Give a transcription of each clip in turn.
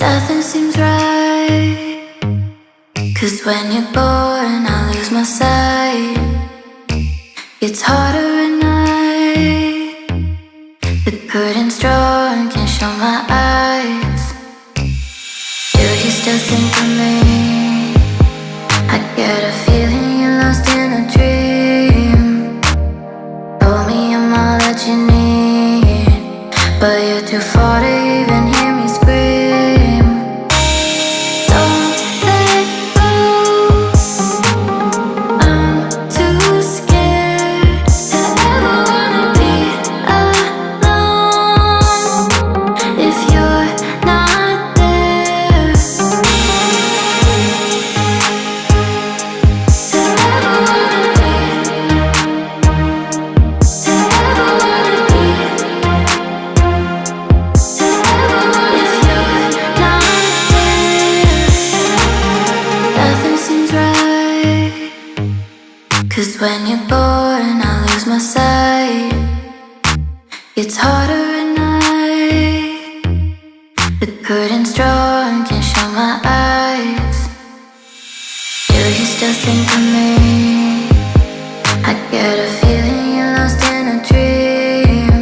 Nothing seems right, 'cause when you're born I lose my sight. It's harder at night. The curtain's drawn, can't show my eyes. Do you still think of me? I get a feeling you're lost in a dream. Told me I'm all that you need, but you're too far to even hear me scream. Don't let go, I'm too scared to ever wanna be alone. If you're not there, to ever wanna be, to ever wanna be, to ever wanna. If you're not there, nothing seems right. 'Cause when you're born I lose my sight. It's harder at night. The curtain's drawn, can't show my eyes. Do you still think of me? I get a feeling you're lost in a dream.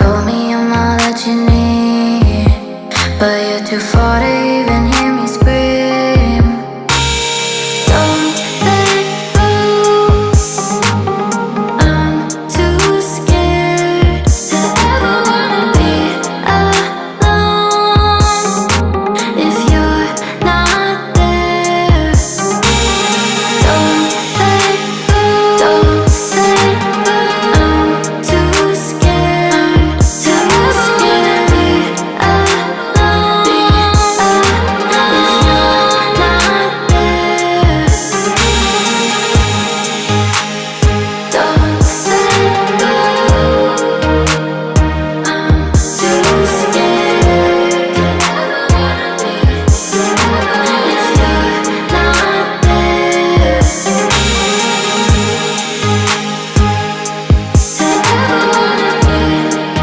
Told me I'm all that you need, but you're too far to even hear me scream. Don't let go, I'm too scared to ever wanna be alone. If you're not there, don't let go, don't let go. I'm too scared to be alone. If you're not there, don't let go. I'm too scared to ever wanna be. If you're not there, to ever wanna be, to ever wanna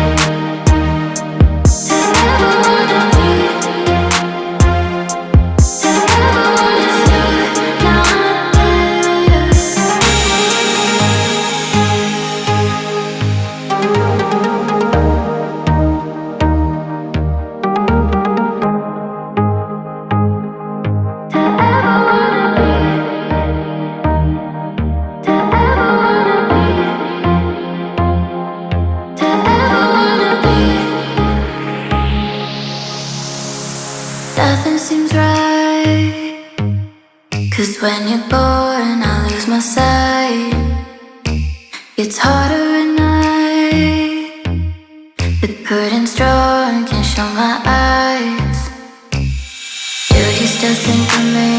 be, to ever wanna. If you're not nothing seems right. 'Cause when you're born I lose my sight. It's harder at night. The curtain's drawn, can't show my eyes. Do you still think of me?